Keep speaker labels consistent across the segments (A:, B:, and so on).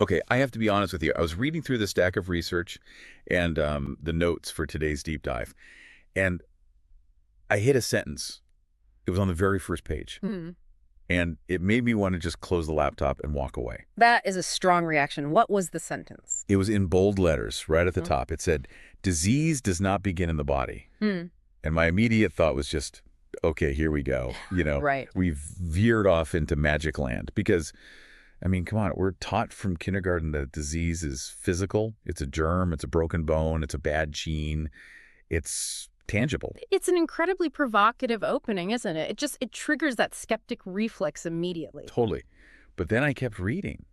A: Okay, I have to be honest with you. I was reading through the stack of research and the notes for today's deep dive, and I hit a sentence. It was on the very first page,
B: Hmm.
A: and it made me want to just close the laptop and walk away.
B: That is a strong reaction. What was the sentence?
A: It was in bold letters right at the
B: Hmm.
A: top. It said, "Disease does not begin in the body."
B: Hmm.
A: And my immediate thought was just, okay, here we go.
B: Right.
A: We've veered off into magic land because, I mean, come on, we're taught from kindergarten that disease is physical. It's a germ, it's a broken bone, it's a bad gene, it's tangible.
B: It's an incredibly provocative opening, isn't it? It triggers that skeptic reflex immediately.
A: Totally. But then I kept reading.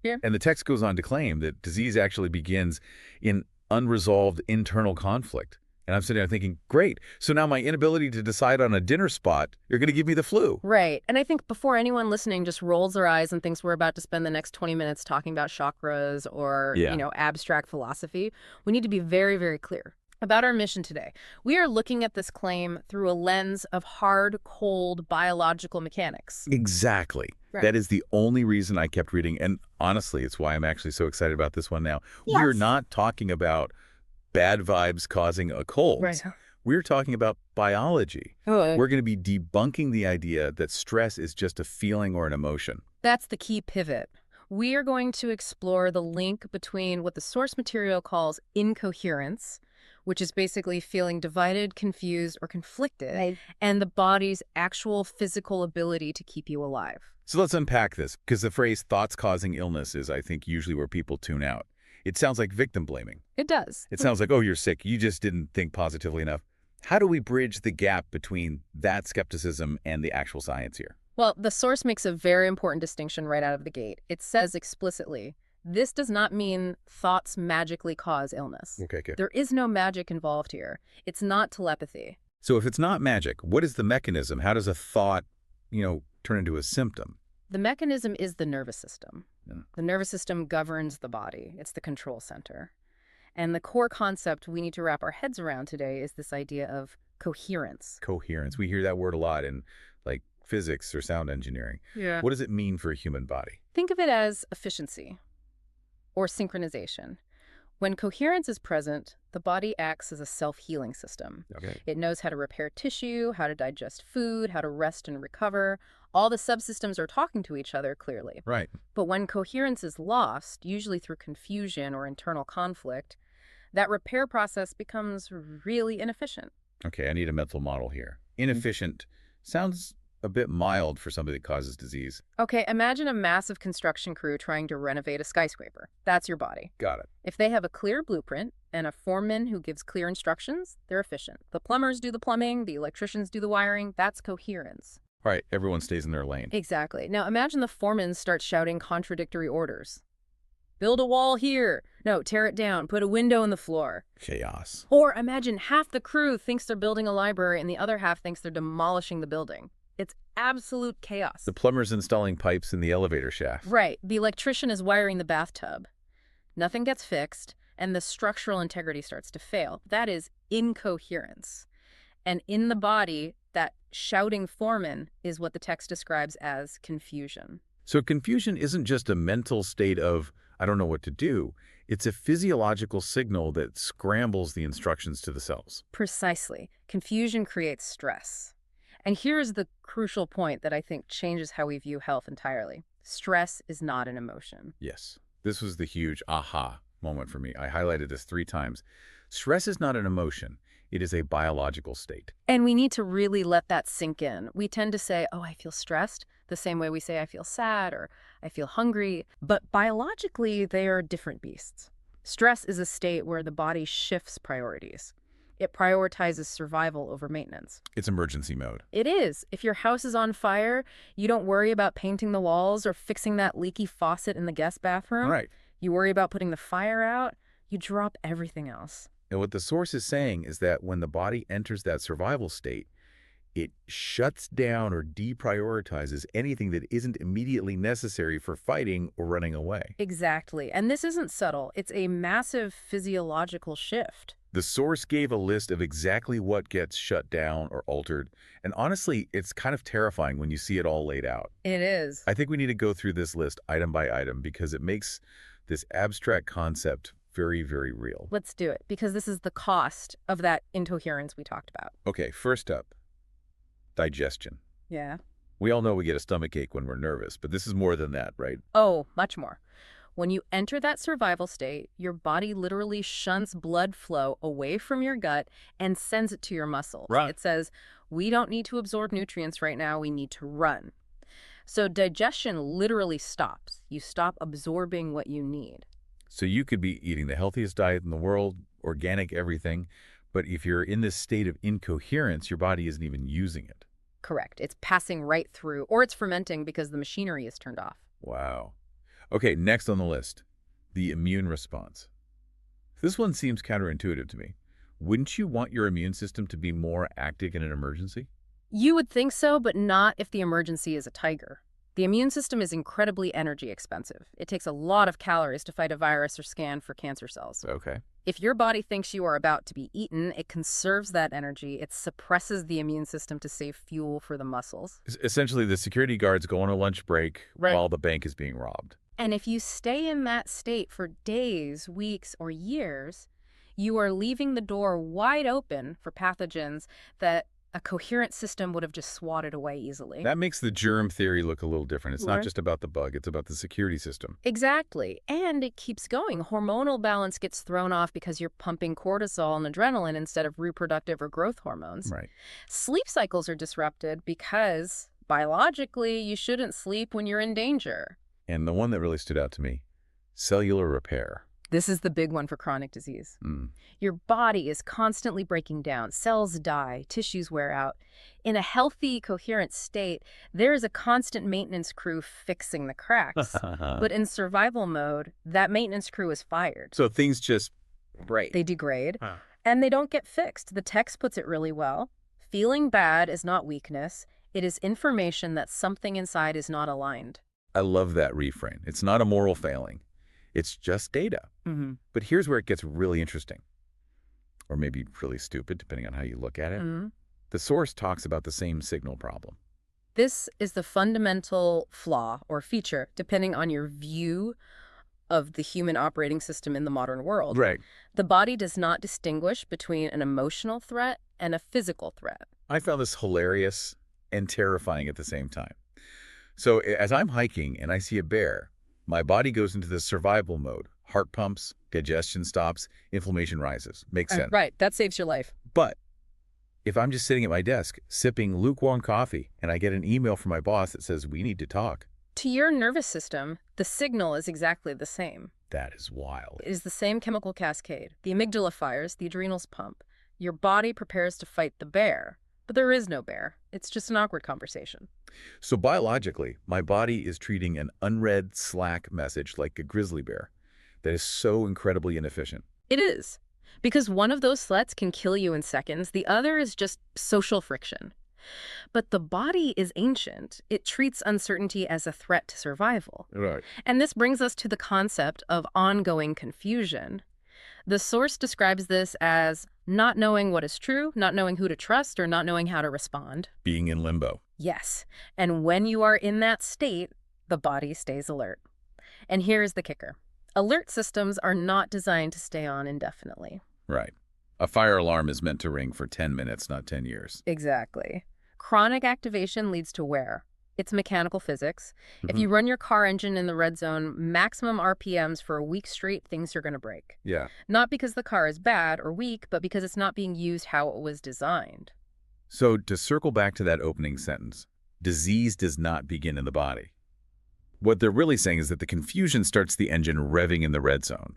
B: Yeah.
A: And the text goes on to claim that disease actually begins in unresolved internal conflict. And I'm sitting there thinking, great. So now my inability to decide on a dinner spot, you're going to give me the flu.
B: Right. And I think before anyone listening just rolls their eyes and thinks we're about to spend the next 20 minutes talking about chakras or,
A: Yeah.
B: abstract philosophy, we need to be very, very clear about our mission today. We are looking at this claim through a lens of hard, cold biological mechanics.
A: Exactly.
B: Right.
A: That is the only reason I kept reading. And honestly, it's why I'm actually so excited about this one now. We're
B: Yes.
A: not talking about bad vibes causing a cold.
B: Right.
A: We're talking about biology.
B: Oh,
A: We're going to be debunking the idea that stress is just a feeling or an emotion.
B: that's the key pivot. We are going to explore the link between what the source material calls incoherence, which is basically feeling divided, confused, or conflicted,
C: Right.
B: and the body's actual physical ability to keep you alive.
A: So let's unpack this, because the phrase thoughts causing illness is, I think, usually where people tune out. It sounds like victim blaming.
B: It does.
A: It sounds like, oh, you're sick. You just didn't think positively enough. How do we bridge the gap between that skepticism and the actual science here?
B: Well, the source makes a very important distinction right out of the gate. It says explicitly, this does not mean thoughts magically cause illness.
A: Okay, good.
B: There is no magic involved here. It's not telepathy.
A: So if it's not magic, what is the mechanism? How does a thought, turn into a symptom?
B: The mechanism is the nervous system.
A: Yeah.
B: The nervous system governs the body. It's the control center. And the core concept we need to wrap our heads around today is this idea of coherence.
A: Coherence. We hear that word a lot in, like, physics or sound engineering.
B: Yeah.
A: What does it mean for a human body?
B: Think of it as efficiency or synchronization. When coherence is present, the body acts as a self-healing system.
A: Okay.
B: It knows how to repair tissue, how to digest food, how to rest and recover. All the subsystems are talking to each other clearly.
A: Right.
B: But when coherence is lost, usually through confusion or internal conflict, that repair process becomes really inefficient.
A: Okay, I need a mental model here. Inefficient sounds a bit mild for somebody that causes disease.
B: Okay, imagine a massive construction crew trying to renovate a skyscraper. That's your body.
A: Got it.
B: If they have a clear blueprint and a foreman who gives clear instructions, they're efficient. The plumbers do the plumbing, the electricians do the wiring. That's coherence.
A: All right, everyone stays in their lane.
B: Exactly. Now imagine the foreman starts shouting contradictory orders. Build a wall here. No, tear it down. Put a window in the floor.
A: Chaos.
B: Or imagine half the crew thinks they're building a library and the other half thinks they're demolishing the building. It's absolute chaos.
A: The plumber's installing pipes in the elevator shaft.
B: Right. The electrician is wiring the bathtub. Nothing gets fixed, and the structural integrity starts to fail. That is incoherence. And in the body, that shouting foreman is what the text describes as confusion.
A: So confusion isn't just a mental state of, I don't know what to do. It's a physiological signal that scrambles the instructions to the cells.
B: Precisely. Confusion creates stress. And here's the crucial point that I think changes how we view health entirely. Stress is not an emotion.
A: Yes. This was the huge aha moment for me. I highlighted this 3 times. Stress is not an emotion. It is a biological state.
B: And we need to really let that sink in. We tend to say, oh, I feel stressed, the same way we say I feel sad or I feel hungry. But biologically, they are different beasts. Stress is a state where the body shifts priorities. It prioritizes survival over maintenance.
A: It's emergency mode.
B: It is. If your house is on fire, you don't worry about painting the walls or fixing that leaky faucet in the guest bathroom.
A: Right.
B: You worry about putting the fire out. You drop everything else.
A: And what the source is saying is that when the body enters that survival state, It shuts down or deprioritizes anything that isn't immediately necessary for fighting or running away.
B: Exactly. And this isn't subtle. It's a massive physiological shift.
A: The source gave a list of exactly what gets shut down or altered, and honestly, it's kind of terrifying when you see it all laid out.
B: It is.
A: I think we need to go through this list item by item because it makes this abstract concept very, very real.
B: Let's do it, because this is the cost of that incoherence we talked about.
A: Okay, first up, digestion.
B: Yeah.
A: We all know we get a stomach ache when we're nervous, but this is more than that, right?
B: Oh, much more. When you enter that survival state, your body literally shunts blood flow away from your gut and sends it to your muscles.
A: Right.
B: It says, we don't need to absorb nutrients right now, we need to run. So digestion literally stops. You stop absorbing what you need.
A: So you could be eating the healthiest diet in the world, organic everything, but if you're in this state of incoherence, your body isn't even using it.
B: Correct. It's passing right through, or it's fermenting because the machinery is turned off.
A: Wow. Okay, next on the list, the immune response. This one seems counterintuitive to me. Wouldn't you want your immune system to be more active in an emergency?
B: You would think so, but not if the emergency is a tiger. The immune system is incredibly energy expensive. It takes a lot of calories to fight a virus or scan for cancer cells.
A: Okay.
B: If your body thinks you are about to be eaten, it conserves that energy. It suppresses the immune system to save fuel for the muscles.
A: Essentially, the security guards go on a lunch break
B: Right.
A: while the bank is being robbed.
B: And if you stay in that state for days, weeks, or years, you are leaving the door wide open for pathogens that a coherent system would have just swatted away easily.
A: That makes the germ theory look a little different. It's not
B: Right.
A: just about the bug, it's about the security system.
B: Exactly. And it keeps going. Hormonal balance gets thrown off because you're pumping cortisol and adrenaline instead of reproductive or growth hormones.
A: Right.
B: Sleep cycles are disrupted because, biologically, you shouldn't sleep when you're in danger.
A: And the one that really stood out to me, cellular repair.
B: This is the big one for chronic disease. Your body is constantly breaking down. Cells die, tissues wear out. In a healthy, coherent state, there is a constant maintenance crew fixing the cracks. But in survival mode, that maintenance crew is fired.
A: So things just break.
B: They degrade, and they don't get fixed. The text puts it really well. Feeling bad is not weakness. It is information that something inside is not aligned.
A: I love that refrain. It's not a moral failing. It's just data. But here's where it gets really interesting. Or maybe really stupid, depending on how you look at it. The source talks about the same signal problem.
B: This is the fundamental flaw or feature, depending on your view of the human operating system in the modern world.
A: Right.
B: The body does not distinguish between an emotional threat and a physical threat.
A: I found this hilarious and terrifying at the same time. So as I'm hiking and I see a bear, my body goes into the survival mode. Heart pumps, digestion stops, inflammation rises. Makes sense.
B: Right, that saves your life.
A: But if I'm just sitting at my desk, sipping lukewarm coffee, and I get an email from my boss that says, we need to talk.
B: To your nervous system, the signal is exactly the same.
A: That is wild.
B: It is the same chemical cascade. The amygdala fires, the adrenals pump. Your body prepares to fight the bear. But there is no bear. It's just an awkward conversation.
A: So biologically, my body is treating an unread Slack message like a grizzly bear. That is so incredibly inefficient.
B: It is. Because one of those threats can kill you in seconds. The other is just social friction. But the body is ancient. It treats uncertainty as a threat to survival.
A: Right.
B: And this brings us to the concept of ongoing confusion. The source describes this as not knowing what is true, not knowing who to trust, or not knowing how to respond.
A: Being in limbo.
B: Yes. And when you are in that state, the body stays alert. And here's the kicker. Alert systems are not designed to stay on indefinitely.
A: Right. A fire alarm is meant to ring for 10 minutes, not 10 years.
B: Exactly. Chronic activation leads to wear. It's mechanical physics. If you run your car engine in the red zone, maximum RPMs for a week straight, things are going to break.
A: Yeah.
B: Not because the car is bad or weak, but because it's not being used how it was designed.
A: So to circle back to that opening sentence, disease does not begin in the body. What they're really saying is that the confusion starts the engine revving in the red zone.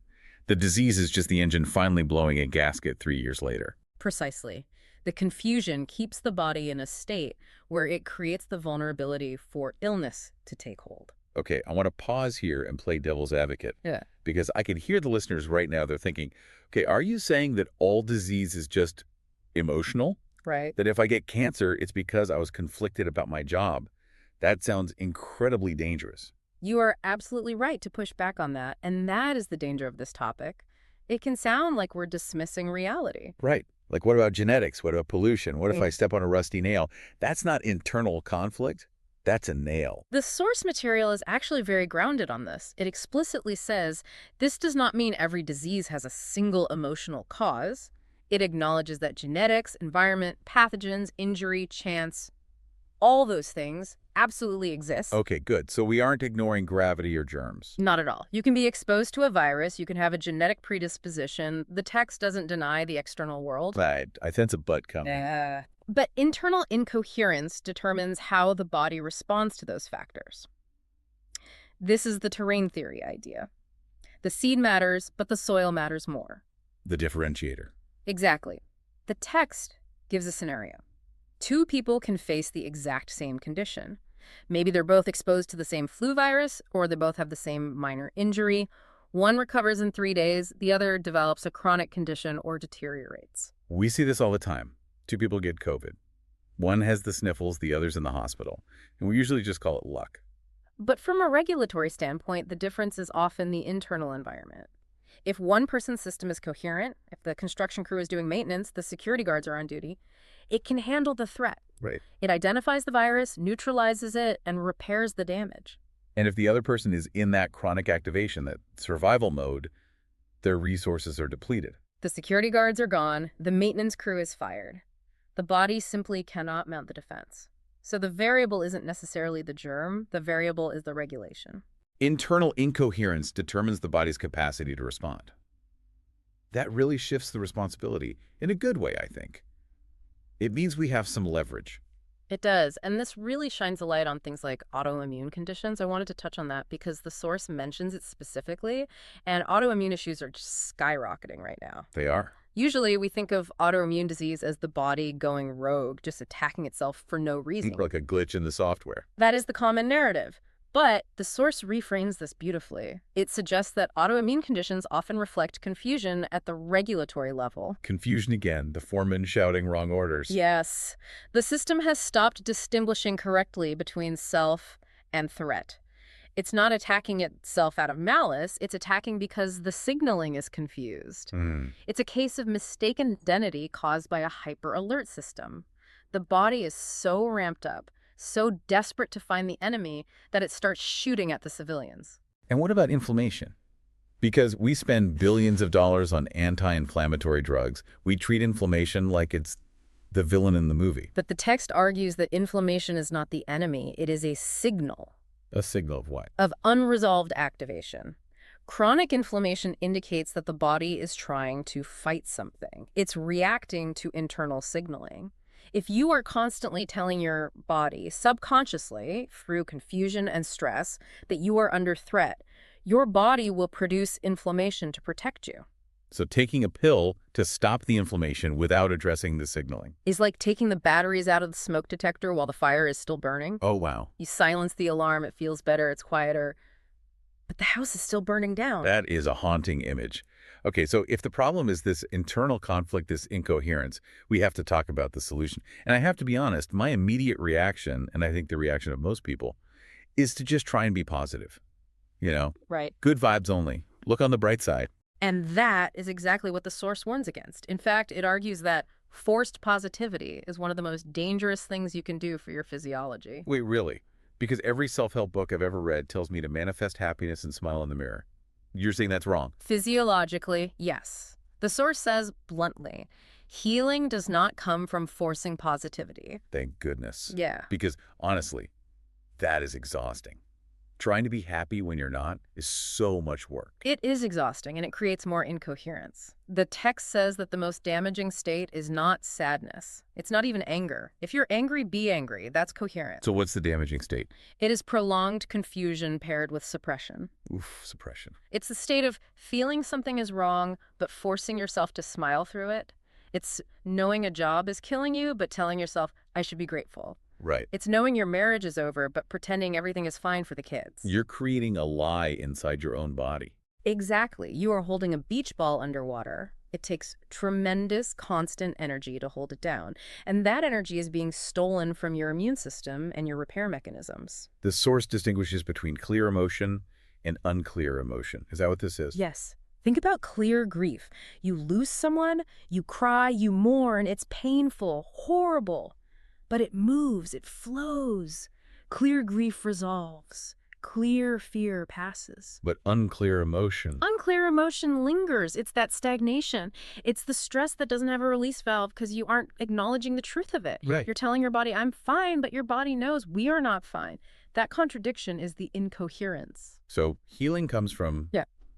A: The disease is just the engine finally blowing a gasket 3 years later.
B: Precisely. The confusion keeps the body in a state where it creates the vulnerability for illness to take hold.
A: Okay, I want to pause here and play devil's advocate.
B: Yeah.
A: Because I can hear the listeners right now. They're thinking, okay, are you saying that all disease is just emotional?
B: Right.
A: That if I get cancer, it's because I was conflicted about my job. That sounds incredibly dangerous.
B: You are absolutely right to push back on that, and that is the danger of this topic. It can sound like we're dismissing reality.
A: Right. Like, what about genetics? What about pollution? What if I step on a rusty nail? That's not internal conflict. That's a nail.
B: The source material is actually very grounded on this. It explicitly says this does not mean every disease has a single emotional cause. It acknowledges that genetics, environment, pathogens, injury, chance, all those things absolutely exist.
A: Okay, good. So we aren't ignoring gravity or germs.
B: Not at all. You can be exposed to a virus, you can have a genetic predisposition. The text doesn't deny the external world.
A: I sense a butt coming.
B: But internal incoherence determines how the body responds to those factors. This is the terrain theory idea. The seed matters, but the soil matters more.
A: The differentiator.
B: Exactly. The text gives a scenario. Two people can face the exact same condition. Maybe they're both exposed to the same flu virus, or they both have the same minor injury. One recovers in 3 days, the other develops a chronic condition or deteriorates.
A: We see this all the time. Two people get COVID. One has the sniffles, the other's in the hospital. And we usually just call it luck.
B: But from a regulatory standpoint, the difference is often the internal environment. If one person's system is coherent, if the construction crew is doing maintenance, the security guards are on duty, it can handle the threat.
A: Right.
B: It identifies the virus, neutralizes it, and repairs the damage.
A: And if the other person is in that chronic activation, that survival mode, their resources are depleted.
B: The security guards are gone, the maintenance crew is fired. The body simply cannot mount the defense. So the variable isn't necessarily the germ, the variable is the regulation.
A: Internal incoherence determines the body's capacity to respond. That really shifts the responsibility in a good way, I think. It means we have some leverage.
B: It does, and this really shines a light on things like autoimmune conditions. I wanted to touch on that because the source mentions it specifically, and autoimmune issues are just skyrocketing right now.
A: They are.
B: Usually we think of autoimmune disease as the body going rogue, just attacking itself for no reason.
A: Like a glitch in the software.
B: That is the common narrative. But the source reframes this beautifully. It suggests that autoimmune conditions often reflect confusion at the regulatory level.
A: Confusion again, the foreman shouting wrong orders.
B: Yes. The system has stopped distinguishing correctly between self and threat. It's not attacking itself out of malice, it's attacking because the signaling is confused. It's a case of mistaken identity caused by a hyper-alert system. The body is so ramped up, so desperate to find the enemy, that it starts shooting at the civilians.
A: And what about inflammation? Because we spend billions of dollars on anti-inflammatory drugs, we treat inflammation like it's the villain in the movie.
B: But the text argues that inflammation is not the enemy, it is a signal.
A: A signal of what?
B: Of unresolved activation. Chronic inflammation indicates that the body is trying to fight something. It's reacting to internal signaling. If you are constantly telling your body, subconsciously, through confusion and stress, that you are under threat, your body will produce inflammation to protect you.
A: So taking a pill to stop the inflammation without addressing the signaling.
B: Is like taking the batteries out of the smoke detector while the fire is still burning.
A: Oh, wow.
B: You silence the alarm, it feels better, it's quieter, but the house is still burning down.
A: That is a haunting image. Okay, so if the problem is this internal conflict, this incoherence, we have to talk about the solution. And I have to be honest, my immediate reaction, and I think the reaction of most people, is to just try and be positive. You know?
B: Right.
A: Good vibes only. Look on the bright side.
B: And that is exactly what the source warns against. In fact, it argues that forced positivity is one of the most dangerous things you can do for your physiology.
A: Wait, really? Because every self-help book I've ever read tells me to manifest happiness and smile in the mirror. You're saying that's wrong?
B: Physiologically, yes. The source says bluntly, healing does not come from forcing positivity.
A: Thank goodness.
B: Yeah.
A: Because honestly, that is exhausting. Trying to be happy when you're not is so much work.
B: It is exhausting, and it creates more incoherence. The text says that the most damaging state is not sadness. It's not even anger. If you're angry, be angry. That's coherent.
A: So what's the damaging state?
B: It is prolonged confusion paired with suppression.
A: Oof, suppression.
B: It's the state of feeling something is wrong, but forcing yourself to smile through it. It's knowing a job is killing you, but telling yourself, I should be grateful.
A: Right.
B: It's knowing your marriage is over, but pretending everything is fine for the kids.
A: You're creating a lie inside your own body.
B: Exactly. You are holding a beach ball underwater. It takes tremendous constant energy to hold it down. And that energy is being stolen from your immune system and your repair mechanisms.
A: The source distinguishes between clear emotion and unclear emotion. Is that what this is?
B: Yes. Think about clear grief. You lose someone, you cry, you mourn. It's painful, horrible. But it moves, it flows. Clear grief resolves. Clear fear passes.
A: But unclear emotion.
B: Unclear emotion lingers. It's that stagnation. It's the stress that doesn't have a release valve because you aren't acknowledging the truth of it.
A: Right.
B: You're telling your body, I'm fine, but your body knows we are not fine. That contradiction is the incoherence.
A: So healing comes from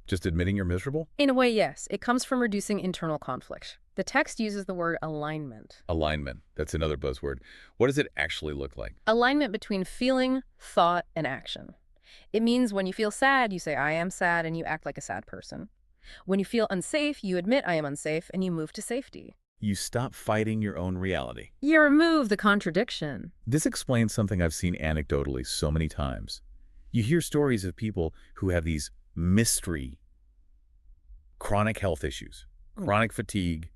A: just admitting you're miserable?
B: In a way, yes. It comes from reducing internal conflict. The text uses the word alignment.
A: Alignment. That's another buzzword. What does it actually look like?
B: Alignment between feeling, thought, and action. It means when you feel sad, you say, I am sad, and you act like a sad person. When you feel unsafe, you admit I am unsafe, and you move to safety.
A: You stop fighting your own reality.
B: You remove the contradiction.
A: This explains something I've seen anecdotally so many times. You hear stories of people who have these mystery chronic health issues, chronic fatigue,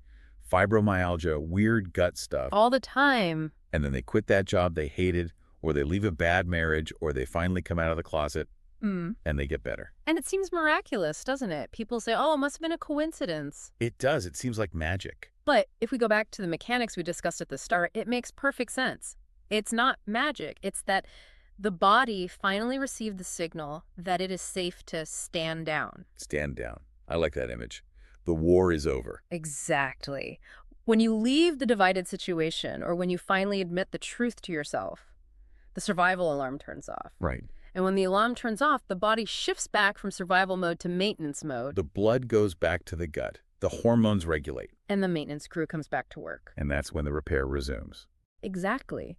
A: fibromyalgia, weird gut stuff.
B: All the time.
A: And then they quit that job they hated, or they leave a bad marriage, or they finally come out of the closet and they get better.
B: And it seems miraculous, doesn't it? People say, oh, it must have been a coincidence.
A: It does. It seems like magic.
B: But if we go back to the mechanics we discussed at the start, it makes perfect sense. It's not magic. It's that the body finally received the signal that it is safe to stand down.
A: Stand down. I like that image. The war is over.
B: Exactly. When you leave the divided situation, or when you finally admit the truth to yourself, the survival alarm turns off.
A: Right.
B: And when the alarm turns off, the body shifts back from survival mode to maintenance mode.
A: The blood goes back to the gut. The hormones regulate.
B: And the maintenance crew comes back to work.
A: And that's when the repair resumes.
B: Exactly.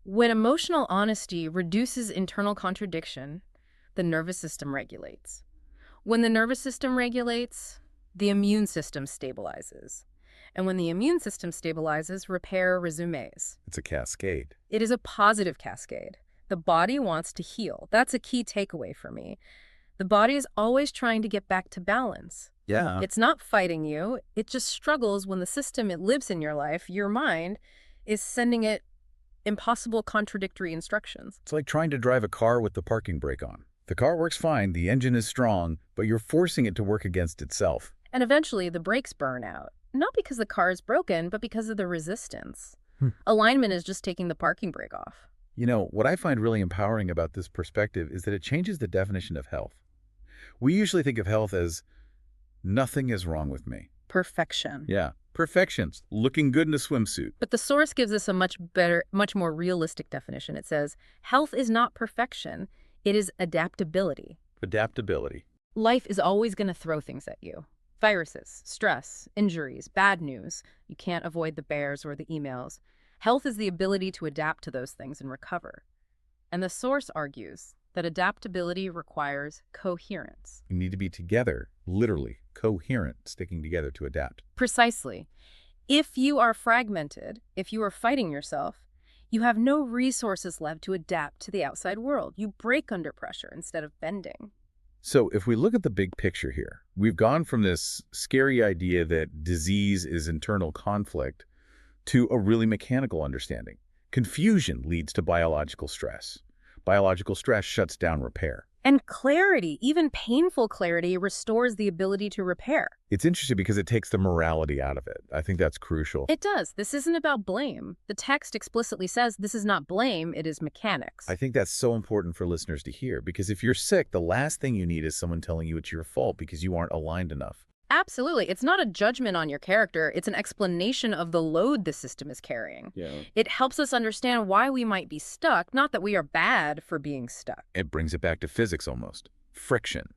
B: When emotional honesty reduces internal contradiction, the nervous system regulates. When the nervous system regulates, the immune system stabilizes. And when the immune system stabilizes, repair resumes.
A: It's a cascade.
B: It is a positive cascade. The body wants to heal. That's a key takeaway for me. The body is always trying to get back to balance.
A: Yeah.
B: It's not fighting you. It just struggles when the system it lives in your life, your mind, is sending it impossible contradictory instructions.
A: It's like trying to drive a car with the parking brake on. The car works fine, the engine is strong, but you're forcing it to work against itself.
B: And eventually the brakes burn out. Not because the car is broken, but because of the resistance. Alignment is just taking the parking brake off.
A: You know, what I find really empowering about this perspective is that it changes the definition of health. We usually think of health as nothing is wrong with me.
B: Perfection.
A: Yeah, perfections, looking good in a swimsuit.
B: But the source gives us a much more realistic definition. It says, health is not perfection. It is adaptability.
A: Adaptability.
B: Life is always going to throw things at you. Viruses, stress, injuries, bad news. You can't avoid the bears or the emails. Health is the ability to adapt to those things and recover. And the source argues that adaptability requires coherence.
A: You need to be together, literally, coherent, sticking together to adapt.
B: Precisely. If you are fragmented, if you are fighting yourself, you have no resources left to adapt to the outside world. You break under pressure instead of bending.
A: So if we look at the big picture here, we've gone from this scary idea that disease is internal conflict to a really mechanical understanding. Confusion leads to biological stress. Biological stress shuts down repair.
B: And clarity, even painful clarity, restores the ability to repair.
A: It's interesting because it takes the morality out of it. I think that's crucial.
B: It does. This isn't about blame. The text explicitly says this is not blame, it is mechanics.
A: I think that's so important for listeners to hear, because if you're sick, the last thing you need is someone telling you it's your fault because you aren't aligned enough.
B: Absolutely. It's not a judgment on your character. It's an explanation of the load the system is carrying.
A: Yeah.
B: It helps us understand why we might be stuck, not that we are bad for being stuck.
A: It brings it back to physics almost. Friction.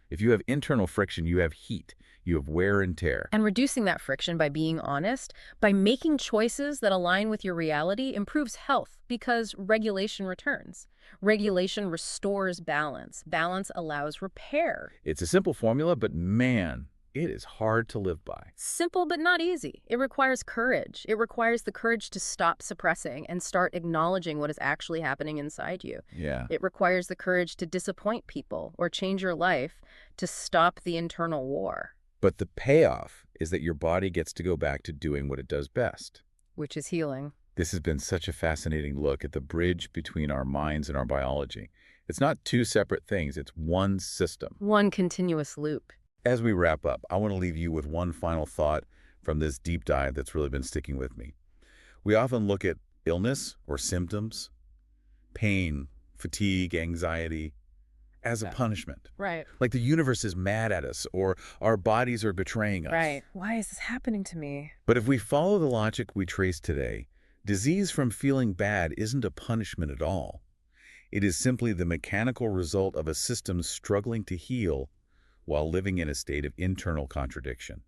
A: If you have internal friction, you have heat. You have wear and tear.
B: And reducing that friction by being honest, by making choices that align with your reality, improves health because regulation returns. Regulation restores balance. Balance allows repair.
A: It's a simple formula, but man, it is hard to live by.
B: Simple but not easy. It requires courage. It requires the courage to stop suppressing and start acknowledging what is actually happening inside you.
A: Yeah.
B: It requires the courage to disappoint people or change your life to stop the internal war.
A: But the payoff is that your body gets to go back to doing what it does best.
B: which is healing.
A: This has been such a fascinating look at the bridge between our minds and our biology. It's not two separate things, it's one system.
B: One continuous loop.
A: As we wrap up, I want to leave you with one final thought from this deep dive that's really been sticking with me. We often look at illness or symptoms, pain, fatigue, anxiety, as a
B: Yeah.
A: punishment.
B: Right.
A: Like the universe is mad at us or our bodies are betraying us.
B: Right. Why is this happening to me?
A: But if we follow the logic we trace today, disease from feeling bad isn't a punishment at all. It is simply the mechanical result of a system struggling to heal while living in a state of internal contradiction.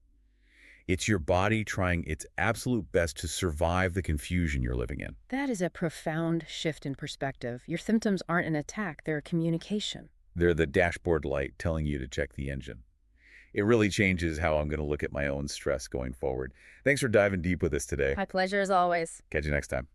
A: It's your body trying its absolute best to survive the confusion you're living in.
B: That is a profound shift in perspective. Your symptoms aren't an attack, they're a communication.
A: They're the dashboard light telling you to check the engine. It really changes how I'm going to look at my own stress going forward. Thanks for diving deep with us today.
B: My pleasure as always.
A: Catch you next time.